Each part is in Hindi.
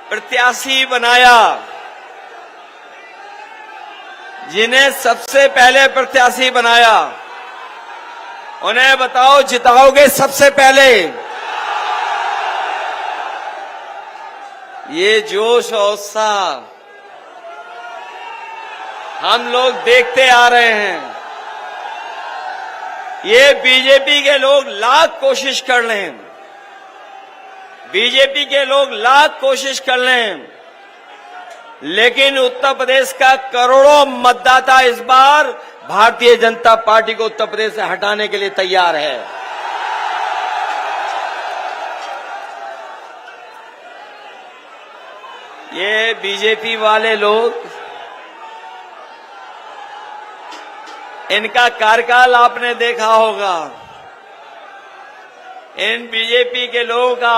प्रत्याशी बनाया, जिन्हें सबसे पहले प्रत्याशी बनाया, उन्हें बताओ जिताओगे सबसे पहले? ये जोश और उत्साह हम लोग देखते आ रहे हैं। ये बीजेपी के लोग लाख कोशिश कर लें, बीजेपी के लोग लाख कोशिश कर लें, लेकिन उत्तर प्रदेश का करोड़ों मतदाता इस बार भारतीय जनता पार्टी को उत्तर प्रदेश से हटाने के लिए तैयार है। ये बीजेपी वाले लोग, इनका कार्यकाल आपने देखा होगा। इन बीजेपी के लोगों का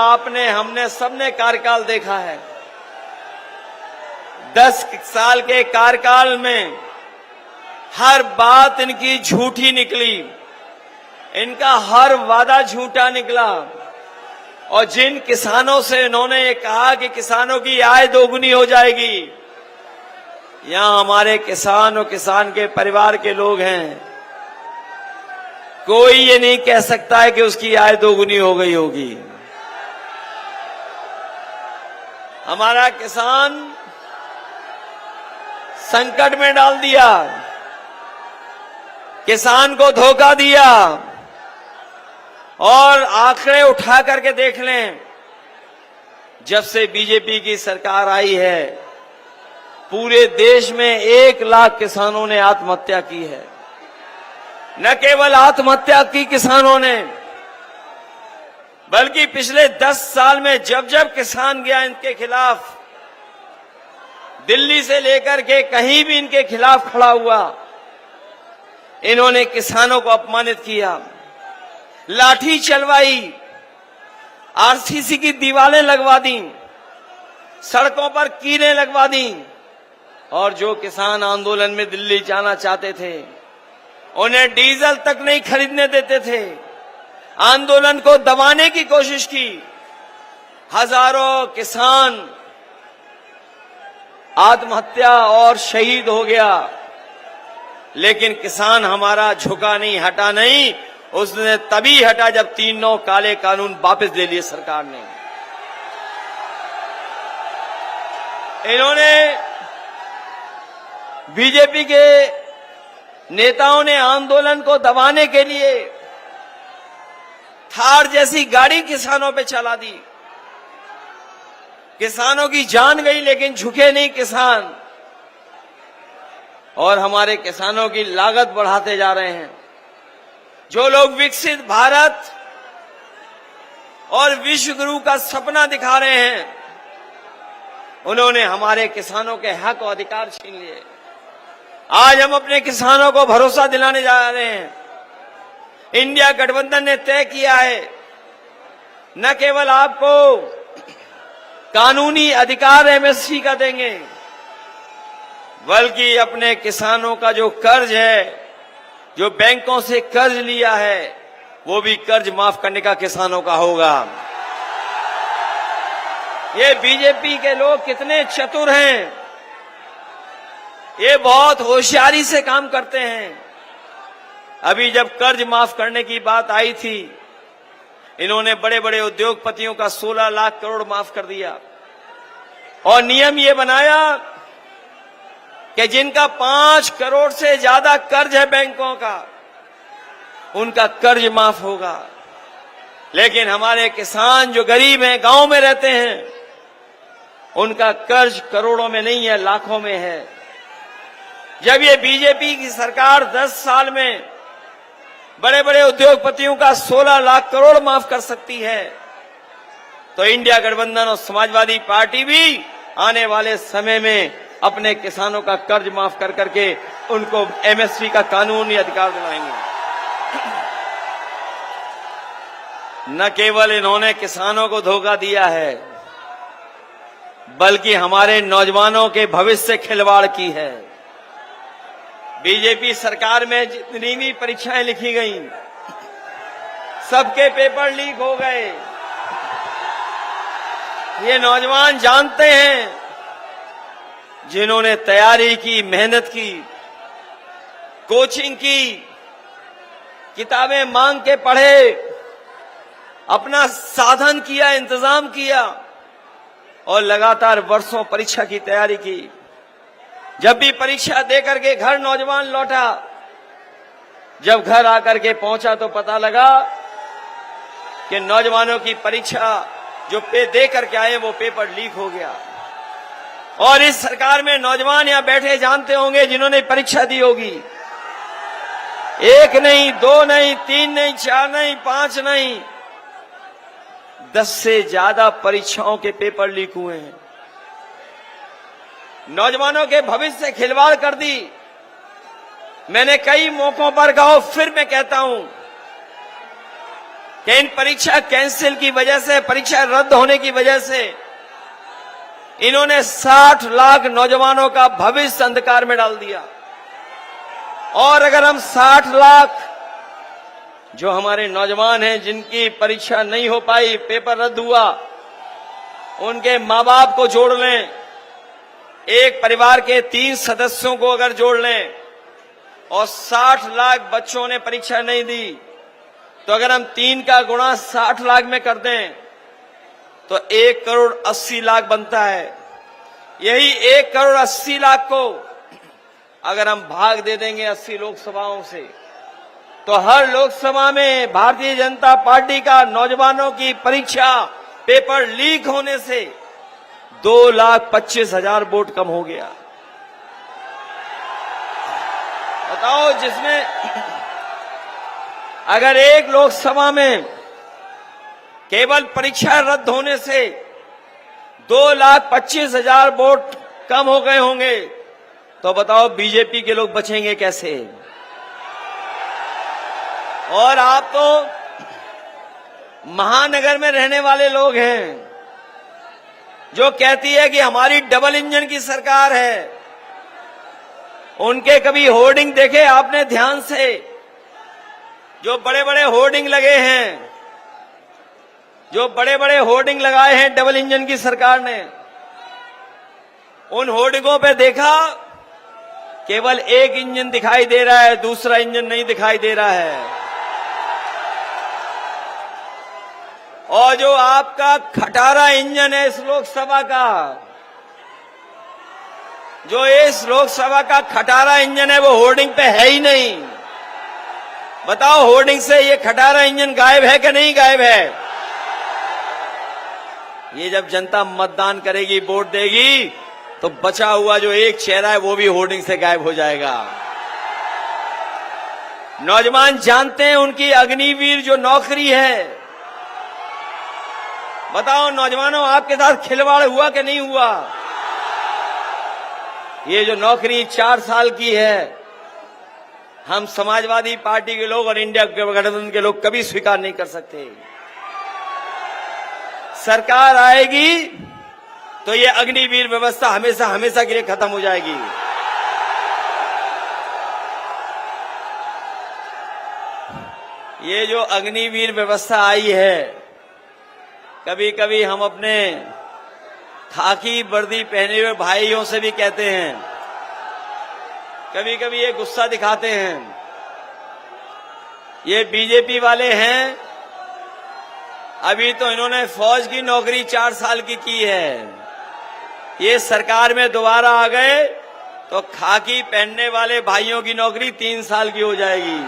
हमने सबने कार्यकाल देखा है। 10 साल के कार्यकाल में हर बात इनकी झूठी निकली, इनका हर वादा झूठा निकला। और जिन किसानों से इन्होंने ये कहा कि किसानों की आय दोगुनी हो जाएगी, यहां हमारे किसान और किसान के परिवार के लोग हैं, कोई ये नहीं कह सकता है कि उसकी आय दोगुनी हो गई होगी। हमारा किसान संकट में डाल दिया, किसान को धोखा दिया। और आंकड़े उठा करके देख लें, जब से बीजेपी की सरकार आई है, पूरे देश में 1 लाख किसानों ने आत्महत्या की है। न केवल आत्महत्या की किसानों ने, बल्कि पिछले 10 साल में जब जब किसान गया इनके खिलाफ, दिल्ली से लेकर के कहीं भी इनके खिलाफ खड़ा हुआ, इन्होंने किसानों को अपमानित किया, लाठी चलवाई, आरसीसी की दीवारें लगवा दी, सड़कों पर कीलें लगवा दी। और जो किसान आंदोलन में दिल्ली जाना चाहते थे, उन्हें डीजल तक नहीं खरीदने देते थे। आंदोलन को दबाने की कोशिश की। हजारों किसान आत्महत्या और शहीद हो गया, लेकिन किसान हमारा झुका नहीं, हटा नहीं। उसने तभी हटा जब 3-9 काले कानून वापस ले लिए सरकार ने। इन्होंने, बीजेपी के नेताओं ने आंदोलन को दबाने के लिए थार जैसी गाड़ी किसानों पे चला दी। किसानों की जान गई, लेकिन झुके नहीं किसान। और हमारे किसानों की लागत बढ़ाते जा रहे हैं। जो लोग विकसित भारत और विश्व गुरु का सपना दिखा रहे हैं, उन्होंने हमारे किसानों के हक और अधिकार छीन लिए। आज हम अपने किसानों को भरोसा दिलाने जा रहे हैं। इंडिया गठबंधन ने तय किया है, न केवल आपको कानूनी अधिकार एमएसपी का देंगे, बल्कि अपने किसानों का जो कर्ज है, जो बैंकों से कर्ज लिया है, वो भी कर्ज माफ करने का किसानों का होगा। ये बीजेपी के लोग कितने चतुर हैं, ये बहुत होशियारी से काम करते हैं। अभी जब कर्ज माफ करने की बात आई थी, इन्होंने बड़े बड़े उद्योगपतियों का 16 लाख करोड़ माफ कर दिया। और नियम ये बनाया कि जिनका 5 करोड़ से ज्यादा कर्ज है बैंकों का, उनका कर्ज माफ होगा। लेकिन हमारे किसान जो गरीब हैं, गांव में रहते हैं, उनका कर्ज करोड़ों में नहीं है, लाखों में है। जब ये बीजेपी की सरकार 10 साल में बड़े बड़े उद्योगपतियों का 16 लाख करोड़ माफ कर सकती है, तो इंडिया गठबंधन और समाजवादी पार्टी भी आने वाले समय में अपने किसानों का कर्ज माफ कर करके उनको एमएसपी का कानूनी अधिकार दिलाएंगे। न केवल इन्होंने किसानों को धोखा दिया है, बल्कि हमारे नौजवानों के भविष्य से खिलवाड़ की है। बीजेपी सरकार में जितनी भी परीक्षाएं लिखी गईं, सबके पेपर लीक हो गए। ये नौजवान जानते हैं, जिन्होंने तैयारी की, मेहनत की, कोचिंग की, किताबें मांग के पढ़े, अपना साधन किया, इंतजाम किया और लगातार वर्षों परीक्षा की तैयारी की। जब भी परीक्षा देकर के घर नौजवान लौटा, जब घर आकर के पहुंचा तो पता लगा कि नौजवानों की परीक्षा जो दे करके आए वो पेपर लीक हो गया। और इस सरकार में नौजवान यहां बैठे जानते होंगे, जिन्होंने परीक्षा दी होगी, 1 नहीं, 2 नहीं, 3 नहीं, 4 नहीं, 5 नहीं, 10 से ज्यादा परीक्षाओं के पेपर लीक हुए हैं। नौजवानों के भविष्य से खिलवाड़ कर दी। मैंने कई मौकों पर कहा, फिर मैं कहता हूं कि इन परीक्षा कैंसिल की वजह से, परीक्षा रद्द होने की वजह से इन्होंने 60 लाख नौजवानों का भविष्य अंधकार में डाल दिया। और अगर हम 60 लाख जो हमारे नौजवान हैं, जिनकी परीक्षा नहीं हो पाई, पेपर रद्द हुआ, उनके मां बाप को जोड़ लें, एक परिवार के 3 सदस्यों को अगर जोड़ लें और 60 लाख बच्चों ने परीक्षा नहीं दी, तो अगर हम 3 का गुणा 60 लाख में कर दें तो 1 करोड़ 80 लाख बनता है। यही 1 करोड़ 80 लाख को अगर हम भाग दे देंगे 80 लोकसभाओं से, तो हर लोकसभा में भारतीय जनता पार्टी का नौजवानों की परीक्षा पेपर लीक होने से 2,25,000 वोट कम हो गया। बताओ, जिसमें अगर एक लोकसभा में केवल परीक्षा रद्द होने से 2,25,000 वोट कम हो गए होंगे, तो बताओ बीजेपी के लोग बचेंगे कैसे? और आप तो महानगर में रहने वाले लोग हैं, जो कहती है कि हमारी डबल इंजन की सरकार है। उनके कभी होर्डिंग देखे आपने ध्यान से? जो बड़े बड़े होर्डिंग लगे हैं, जो बड़े बड़े होर्डिंग लगाए हैं डबल इंजन की सरकार ने, उन होर्डिंगों पे देखा केवल एक इंजन दिखाई दे रहा है, दूसरा इंजन नहीं दिखाई दे रहा है। और जो आपका खटारा इंजन है इस लोकसभा का, जो इस लोकसभा का खटारा इंजन है, वो होर्डिंग पे है ही नहीं। बताओ, होर्डिंग से ये खटारा इंजन गायब है कि नहीं गायब है? ये जब जनता मतदान करेगी, वोट देगी, तो बचा हुआ जो एक चेहरा है वो भी होर्डिंग से गायब हो जाएगा। नौजवान जानते हैं उनकी अग्निवीर जो नौकरी है। बताओ नौजवानों, आपके साथ खिलवाड़ हुआ कि नहीं हुआ? ये जो नौकरी 4 साल की है, हम समाजवादी पार्टी के लोग और इंडिया गठबंधन के लोग कभी स्वीकार नहीं कर सकते। सरकार आएगी तो ये अग्निवीर व्यवस्था हमेशा हमेशा के लिए खत्म हो जाएगी। ये जो अग्निवीर व्यवस्था आई है, कभी कभी हम अपने खाकी वर्दी पहने हुए भाइयों से भी कहते हैं, कभी कभी ये गुस्सा दिखाते हैं। ये बीजेपी वाले हैं, अभी तो इन्होंने फौज की नौकरी 4 साल की है। ये सरकार में दोबारा आ गए तो खाकी पहनने वाले भाइयों की नौकरी 3 साल की हो जाएगी।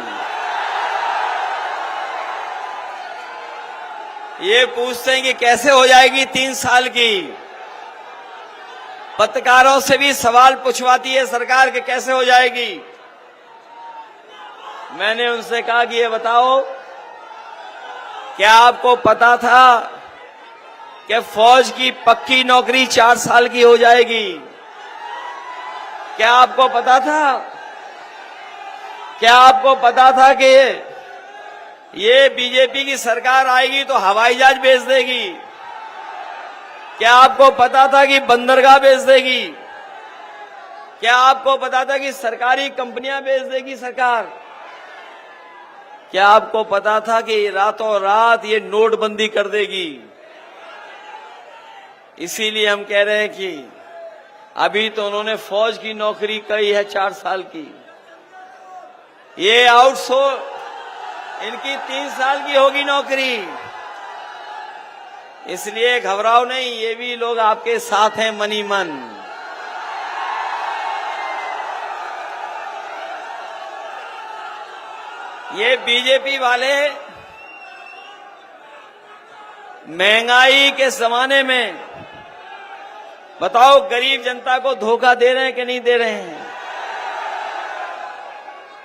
ये पूछते हैं कि कैसे हो जाएगी 3 साल की? पत्रकारों से भी सवाल पूछवाती है सरकार कि कैसे हो जाएगी। मैंने उनसे कहा कि ये बताओ, क्या आपको पता था कि फौज की पक्की नौकरी 4 साल की हो जाएगी? क्या आपको पता था? क्या आपको पता था कि ये बीजेपी की सरकार आएगी तो हवाई जहाज भेज देगी? क्या आपको पता था कि बंदरगाह भेज देगी? क्या आपको पता था कि सरकारी कंपनियां भेज देगी सरकार? क्या आपको पता था कि रातों रात ये नोटबंदी कर देगी? इसीलिए हम कह रहे हैं कि अभी तो उन्होंने फौज की नौकरी कही है 4 साल की, ये आउटसोर्स इनकी 3 साल की होगी नौकरी। इसलिए घबराओ नहीं, ये भी लोग आपके साथ हैं मनी मन। ये बीजेपी वाले महंगाई के जमाने में बताओ गरीब जनता को धोखा दे रहे हैं कि नहीं दे रहे हैं।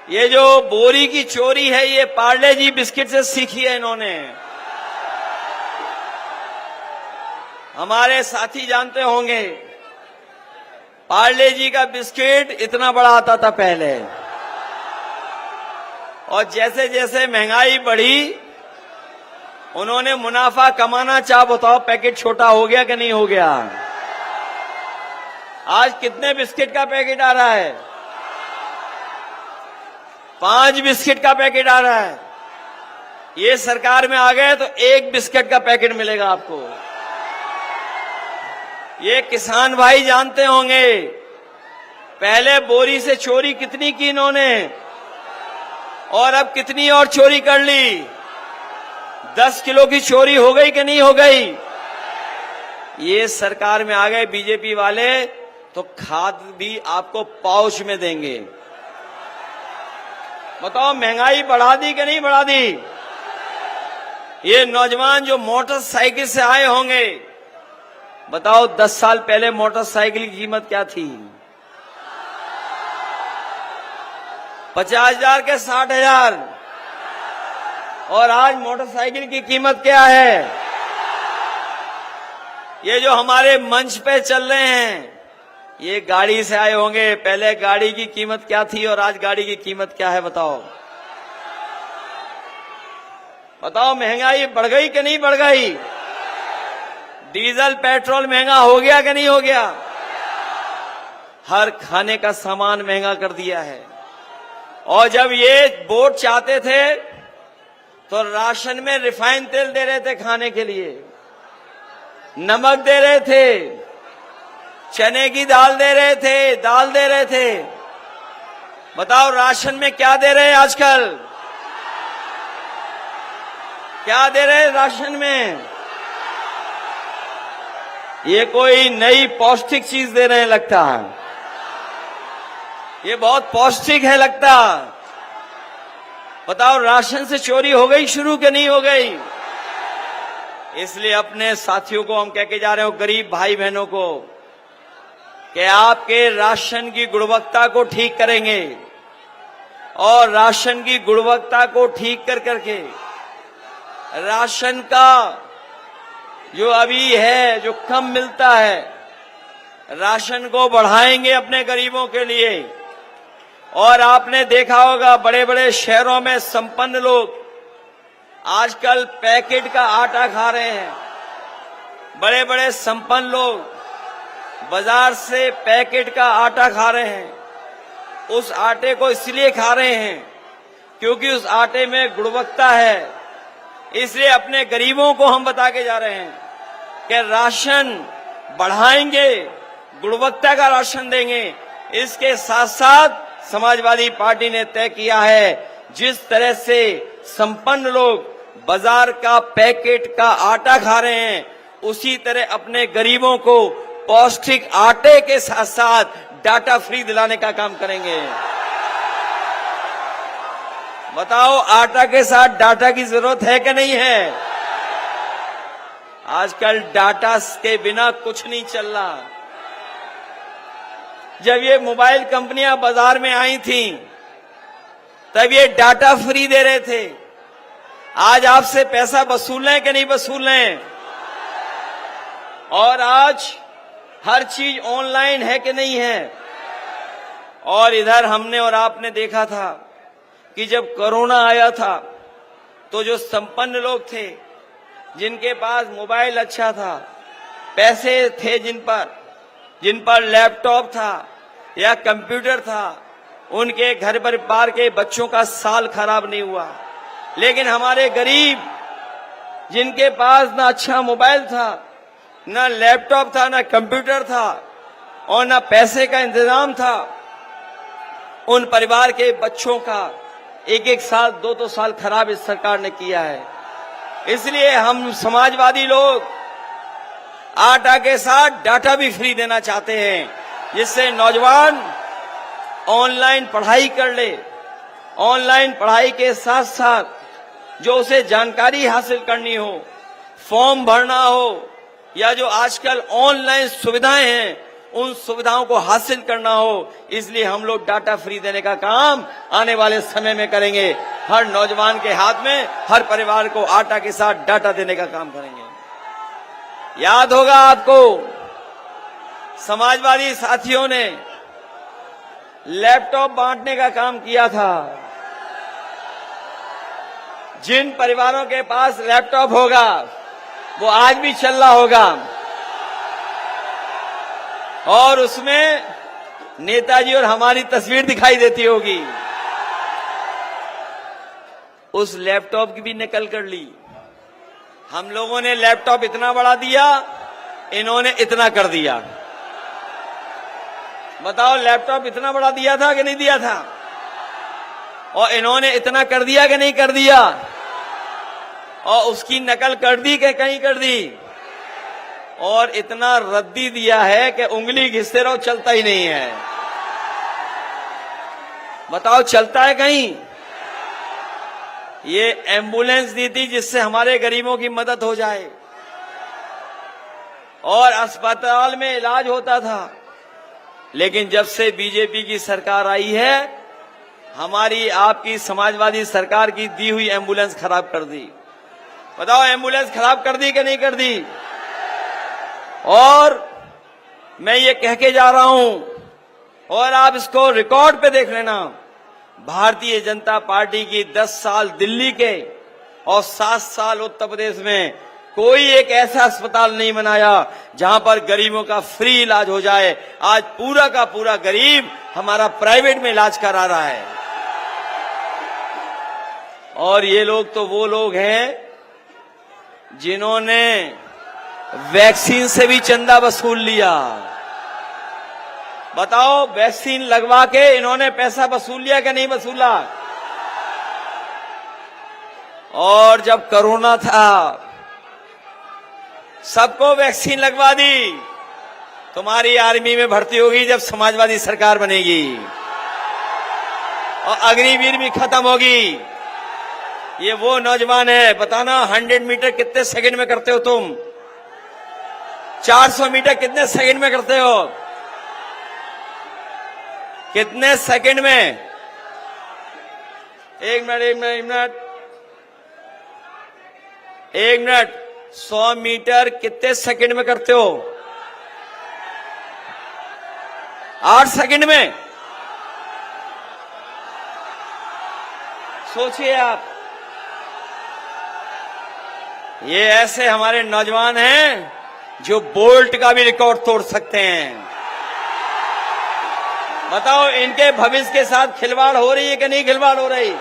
ये जो बोरी की चोरी है ये पार्ले जी बिस्किट से सीखी है इन्होंने। हमारे साथी जानते होंगे पार्ले जी का बिस्किट इतना बड़ा आता था पहले, और जैसे जैसे महंगाई बढ़ी उन्होंने मुनाफा कमाना चाह, बताओ पैकेट छोटा हो गया कि नहीं हो गया। आज कितने बिस्किट का पैकेट आ रहा है? 5 बिस्किट का पैकेट आ रहा है। ये सरकार में आ गए तो 1 बिस्किट का पैकेट मिलेगा आपको। ये किसान भाई जानते होंगे पहले बोरी से चोरी कितनी की इन्होंने, और अब कितनी और चोरी कर ली। 10 किलो की चोरी हो गई कि नहीं हो गई। ये सरकार में आ गए बीजेपी वाले तो खाद भी आपको पाउच में देंगे। बताओ महंगाई बढ़ा दी कि नहीं बढ़ा दी। ये नौजवान जो मोटरसाइकिल से आए होंगे, बताओ 10 साल पहले मोटरसाइकिल की कीमत क्या थी? 50,000 के 60,000, और आज मोटरसाइकिल की कीमत क्या है? ये जो हमारे मंच पे चल रहे हैं ये गाड़ी से आए होंगे, पहले गाड़ी की कीमत क्या थी और आज गाड़ी की कीमत क्या है बताओ। बताओ महंगाई बढ़ गई कि नहीं बढ़ गई। डीजल पेट्रोल महंगा हो गया कि नहीं हो गया। हर खाने का सामान महंगा कर दिया है। और जब ये वोट चाहते थे तो राशन में रिफाइंड तेल दे रहे थे खाने के लिए, नमक दे रहे थे, चने की दाल दे रहे थे, दाल दे रहे थे। बताओ राशन में क्या दे रहे हैं आजकल? क्या दे रहे हैं राशन में? ये कोई नई पौष्टिक चीज दे रहे हैं लगता है। ये बहुत पौष्टिक है लगता। बताओ राशन से चोरी हो गई शुरू कि नहीं हो गई। इसलिए अपने साथियों को हम कह के जा रहे हो, गरीब भाई बहनों को, कि आपके राशन की गुणवत्ता को ठीक करेंगे, और राशन की गुणवत्ता को ठीक कर करके राशन का जो अभी है जो कम मिलता है राशन को बढ़ाएंगे अपने गरीबों के लिए। और आपने देखा होगा बड़े बड़े शहरों में संपन्न लोग आजकल पैकेट का आटा खा रहे हैं। बड़े बड़े संपन्न लोग बाजार से पैकेट का आटा खा रहे हैं। उस आटे को इसलिए खा रहे हैं क्योंकि उस आटे में गुणवत्ता है। इसलिए अपने गरीबों को हम बता के जा रहे हैं कि राशन बढ़ाएंगे, गुणवत्ता का राशन देंगे। इसके साथ साथ समाजवादी पार्टी ने तय किया है जिस तरह से संपन्न लोग बाजार का पैकेट का आटा खा रहे हैं, उसी तरह अपने गरीबों को पौष्टिक आटे के साथ साथ डाटा फ्री दिलाने का काम करेंगे। बताओ आटा के साथ डाटा की जरूरत है कि नहीं है। आजकल डाटा के बिना कुछ नहीं चल रहा। जब ये मोबाइल कंपनियां बाजार में आई थी तब ये डाटा फ्री दे रहे थे। आज आपसे पैसा वसूल लें कि नहीं वसूल लें। और आज हर चीज ऑनलाइन है कि नहीं है। और इधर हमने और आपने देखा था कि जब कोरोना आया था तो जो संपन्न लोग थे, जिनके पास मोबाइल अच्छा था, पैसे थे, जिन पर लैपटॉप था या कंप्यूटर था, उनके घर परिवार के बच्चों का साल खराब नहीं हुआ। लेकिन हमारे गरीब जिनके पास ना अच्छा मोबाइल था न लैपटॉप था, न कंप्यूटर था और न पैसे का इंतजाम था। उन परिवार के बच्चों का एक एक साल, दो साल खराब इस सरकार ने किया है। इसलिए हम समाजवादी लोग आटा के साथ डाटा भी फ्री देना चाहते हैं, जिससे नौजवान ऑनलाइन पढ़ाई कर ले। ऑनलाइन पढ़ाई के साथ साथ जो उसे जानकारी हासिल करनी हो, फॉर्म भरना हो या जो आजकल ऑनलाइन सुविधाएं हैं उन सुविधाओं को हासिल करना हो, इसलिए हम लोग डाटा फ्री देने का काम आने वाले समय में करेंगे। हर नौजवान के हाथ में, हर परिवार को आटा के साथ डाटा देने का काम करेंगे। याद होगा आपको, समाजवादी साथियों ने लैपटॉप बांटने का काम किया था। जिन परिवारों के पास लैपटॉप होगा वो आज भी चल रहा होगा और उसमें नेताजी और हमारी तस्वीर दिखाई देती होगी। उस लैपटॉप की भी नकल कर ली। हम लोगों ने लैपटॉप इतना बड़ा दिया, इन्होंने इतना कर दिया। बताओ, लैपटॉप इतना बड़ा दिया था कि नहीं दिया था? और इन्होंने इतना कर दिया कि नहीं कर दिया? और उसकी नकल कर दी कि कहीं कर दी? और इतना रद्दी दिया है कि उंगली घिसते रहो, चलता ही नहीं है। बताओ, चलता है कहीं? ये एम्बुलेंस दी थी जिससे हमारे गरीबों की मदद हो जाए और अस्पताल में इलाज होता था। लेकिन जब से बीजेपी की सरकार आई है, हमारी आपकी समाजवादी सरकार की दी हुई एम्बुलेंस खराब कर दी। बताओ, एम्बुलेंस खराब कर दी कि नहीं कर दी? और मैं ये कह के जा रहा हूं और आप इसको रिकॉर्ड पे देख लेना, भारतीय जनता पार्टी की 10 साल दिल्ली के और 7 साल उत्तर प्रदेश में कोई एक ऐसा अस्पताल नहीं बनाया जहां पर गरीबों का फ्री इलाज हो जाए। आज पूरा का पूरा गरीब हमारा प्राइवेट में इलाज करा रहा है। और ये लोग तो वो लोग हैं जिन्होंने वैक्सीन से भी चंदा वसूल लिया। बताओ, वैक्सीन लगवा के इन्होंने पैसा वसूल लिया कि नहीं वसूला? और जब कोरोना था सबको वैक्सीन लगवा दी। तुम्हारी आर्मी में भर्ती होगी जब समाजवादी सरकार बनेगी और अग्निवीर भी खत्म होगी। ये वो नौजवान है, बताना 100 मीटर कितने सेकंड में करते हो तुम? 400 मीटर कितने सेकंड में करते हो? कितने सेकंड में? एक मिनट 100 मीटर कितने सेकंड में करते हो? 8 सेकंड में। सोचिए आप, ये ऐसे हमारे नौजवान हैं जो बोल्ट का भी रिकॉर्ड तोड़ सकते हैं। बताओ, इनके भविष्य के साथ खिलवाड़ हो रही है कि नहीं खिलवाड़ हो रही?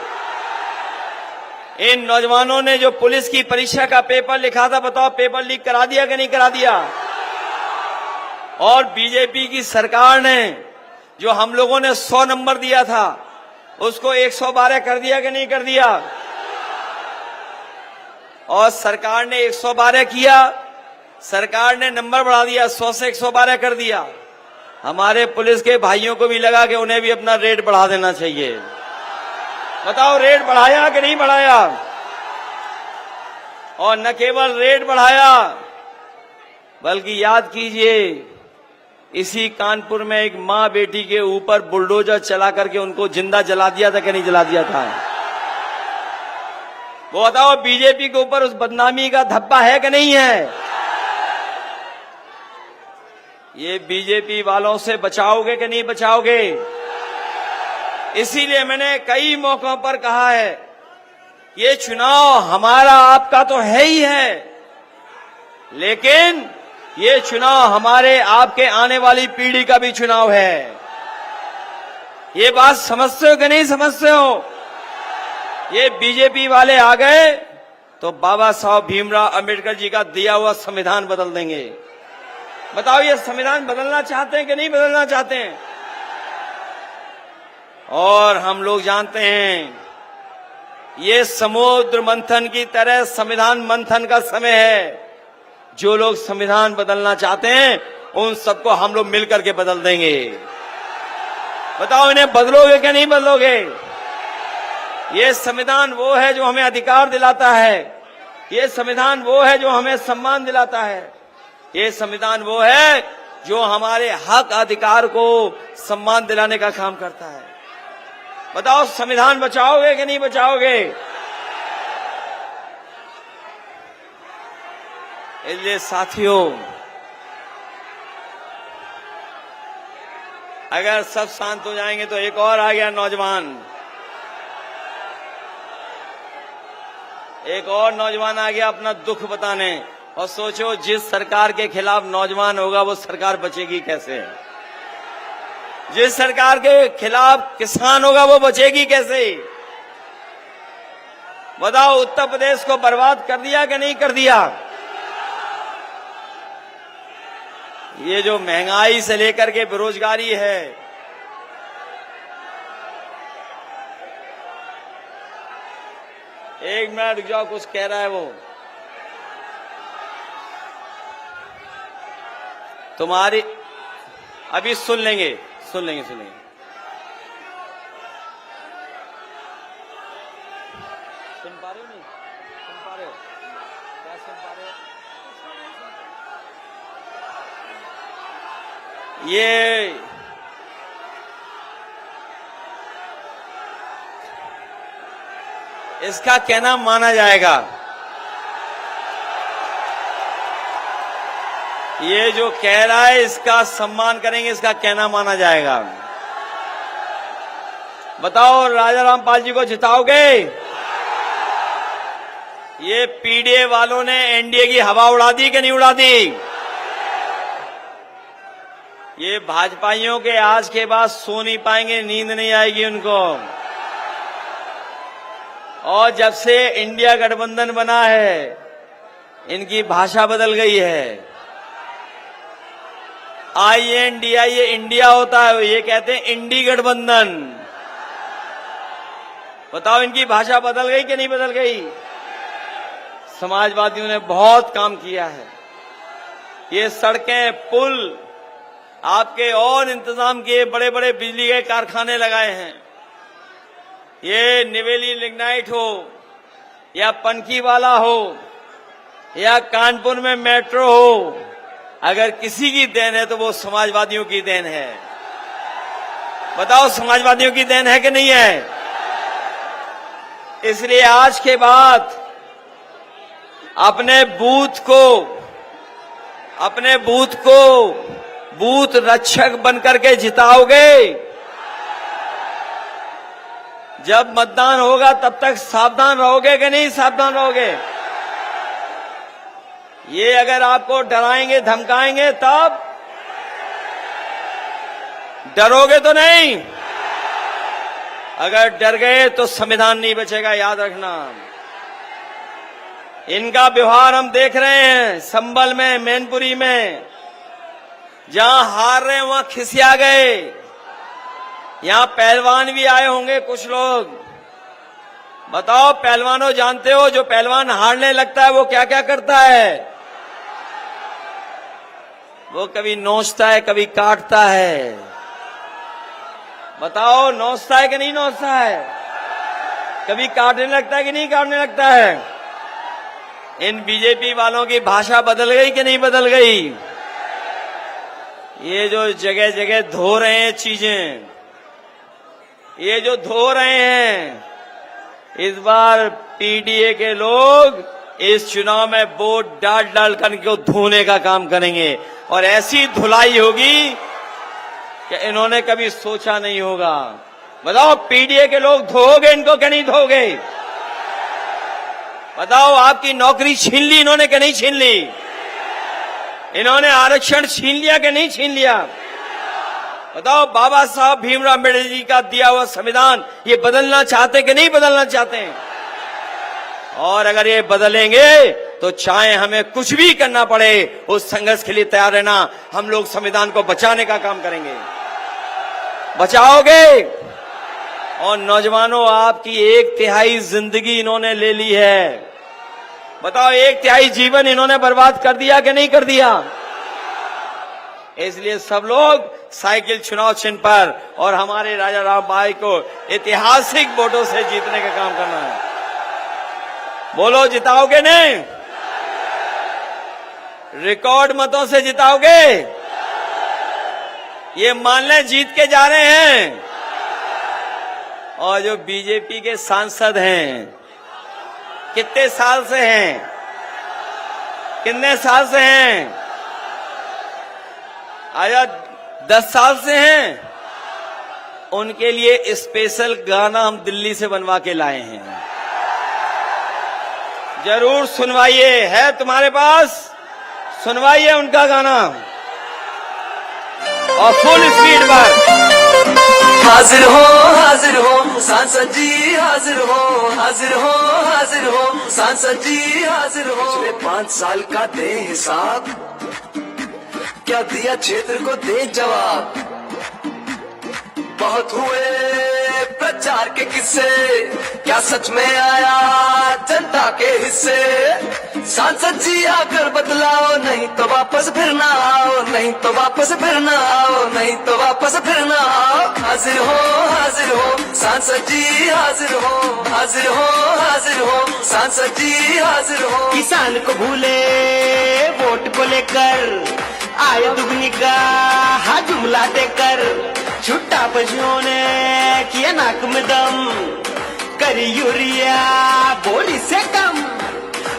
इन नौजवानों ने जो पुलिस की परीक्षा का पेपर लिखा था, बताओ पेपर लीक करा दिया कि नहीं करा दिया? और बीजेपी की सरकार ने जो हम लोगों ने 100 नंबर दिया था उसको 112 कर दिया कि नहीं कर दिया? और सरकार ने 112 किया, सरकार ने नंबर बढ़ा दिया, 100 से 112 कर दिया। हमारे पुलिस के भाइयों को भी लगा कि उन्हें भी अपना रेट बढ़ा देना चाहिए। बताओ, रेट बढ़ाया कि नहीं बढ़ाया? और न केवल रेट बढ़ाया बल्कि याद कीजिए, इसी कानपुर में एक मां बेटी के ऊपर बुलडोजर चला करके उनको जिंदा जला दिया था कि नहीं जला दिया था? वो बताओ, बीजेपी के ऊपर उस बदनामी का धब्बा है कि नहीं है? ये बीजेपी वालों से बचाओगे कि नहीं बचाओगे? इसीलिए मैंने कई मौकों पर कहा है, ये चुनाव हमारा आपका तो है ही है, लेकिन ये चुनाव हमारे आपके आने वाली पीढ़ी का भी चुनाव है। ये बात समझते हो कि नहीं समझते हो? ये बीजेपी वाले आ गए तो बाबा साहब भीमराव अंबेडकर जी का दिया हुआ संविधान बदल देंगे। बताओ ये संविधान बदलना चाहते हैं कि नहीं बदलना चाहते हैं? और हम लोग जानते हैं ये समुद्र मंथन की तरह संविधान मंथन का समय है। जो लोग संविधान बदलना चाहते हैं उन सबको हम लोग मिलकर के बदल देंगे। बताओ इन्हें बदलोगे कि नहीं बदलोगे? ये संविधान वो है जो हमें अधिकार दिलाता है। ये संविधान वो है जो हमें सम्मान दिलाता है। ये संविधान वो है जो हमारे हक अधिकार को सम्मान दिलाने का काम करता है। बताओ संविधान बचाओगे कि नहीं बचाओगे? इसलिए साथियों, अगर सब शांत हो जाएंगे तो एक और आ गया नौजवान, एक और नौजवान आ गया अपना दुख बताने। और सोचो जिस सरकार के खिलाफ नौजवान होगा वो सरकार बचेगी कैसे? जिस सरकार के खिलाफ किसान होगा वो बचेगी कैसे? बताओ उत्तर प्रदेश को बर्बाद कर दिया कि नहीं कर दिया? ये जो महंगाई से लेकर के बेरोजगारी है, एक मिनट रुक जाओ, कुछ कह रहा है वो। तुम्हारी अभी सुन लेंगे। सुन लेंगे। सुन पा रहे हो नहीं? सुन पा रहे हो? क्या सुन पा रहे हो? ये इसका कहना माना जाएगा। ये जो कह रहा है इसका सम्मान करेंगे, इसका कहना माना जाएगा। बताओ राजा रामपाल जी को जिताओगे? ये पीडीए वालों ने एनडीए की हवा उड़ा दी कि नहीं उड़ा दी? ये भाजपाइयों के आज के बाद सो नहीं पाएंगे, नींद नहीं आएगी उनको। और जब से इंडिया गठबंधन बना है इनकी भाषा बदल गई है। INDI ये इंडिया होता है, ये कहते हैं इंडी गठबंधन। बताओ इनकी भाषा बदल गई कि नहीं बदल गई? समाजवादियों ने बहुत काम किया है। ये सड़कें, पुल, आपके और इंतजाम किए, बड़े बड़े बिजली के कारखाने लगाए हैं। ये निवेली लिग्नाइट हो या पनकीवाला हो या कानपुर में मेट्रो हो, अगर किसी की देन है तो वो समाजवादियों की देन है। बताओ समाजवादियों की देन है कि नहीं है? इसलिए आज के बाद अपने बूथ को बूथ रक्षक बनकर के जिताओगे। जब मतदान होगा तब तक सावधान रहोगे कि नहीं सावधान रहोगे? ये अगर आपको डराएंगे धमकाएंगे तब डरोगे तो नहीं? अगर डर गए तो संविधान नहीं बचेगा, याद रखना। इनका व्यवहार हम देख रहे हैं संभल में, मैनपुरी में। जहां हार रहे हैं वहां खिसिया गए। यहां पहलवान भी आए होंगे कुछ लोग। बताओ पहलवानों, जानते हो जो पहलवान हारने लगता है वो क्या क्या करता है? वो कभी नोचता है, कभी काटता है। बताओ नोचता है कि नहीं नोचता है? कभी काटने लगता है कि नहीं काटने लगता है? इन बीजेपी वालों की भाषा बदल गई कि नहीं बदल गई? ये जो जगह जगह धो रहे हैं चीजें, ये जो धो रहे हैं, इस बार पीडीए के लोग इस चुनाव में वोट डाल डाल कर इनको धोने का काम करेंगे। और ऐसी धुलाई होगी कि इन्होंने कभी सोचा नहीं होगा। बताओ पीडीए के लोग धोगे इनको कि नहीं धोगे? बताओ आपकी नौकरी छीन ली इन्होंने कि नहीं छीन ली? इन्होंने आरक्षण छीन लिया कि नहीं छीन लिया? बताओ बाबा साहब भीमराव अम्बेडकर जी का दिया हुआ संविधान ये बदलना चाहते कि नहीं बदलना चाहते हैं? और अगर ये बदलेंगे तो चाहे हमें कुछ भी करना पड़े, उस संघर्ष के लिए तैयार रहना। हम लोग संविधान को बचाने का काम करेंगे। बचाओगे? और नौजवानों, आपकी 1/3 जिंदगी इन्होंने ले ली है। बताओ, 1/3 जीवन इन्होंने बर्बाद कर दिया कि नहीं कर दिया? इसलिए सब लोग साइकिल चुनाव चिन्ह पर और हमारे राजा राम भाई को ऐतिहासिक वोटों से जीतने का काम करना है। बोलो, जिताओगे नहीं? रिकॉर्ड मतों से जिताओगे? ये मान लें जीत के जा रहे हैं। और जो बीजेपी के सांसद हैं, कितने साल से हैं? कितने साल से हैं? आया 10 साल से हैं। उनके लिए स्पेशल गाना हम दिल्ली से बनवा के लाए हैं। जरूर सुनवाइए, है तुम्हारे पास? सुनवाइए उनका गाना और फुल स्पीड पर। हाजिर हो सांसद जी, हाजिर हो सांसद जी, हाजिर हो। पिछले 5 साल का दे हिसाब, क्या दिया क्षेत्र को दे जवाब। बहुत हुए प्रचार के किस्से, क्या सच में आया जनता के हिस्से। सांसद जी आकर बदलाओ, नहीं तो वापस फिर ना आओ, नहीं तो वापस फिर ना आओ, नहीं तो वापस फिर ना आओ। हाजिर हो सांसद जी, हाजिर हो सांसद जी, हाजिर हो। किसान को भूले वोट को लेकर, आए दुगनी का जुमला देकर। छुट्टा पशुओं ने किया नाक में दम, करी यूरिया बोली से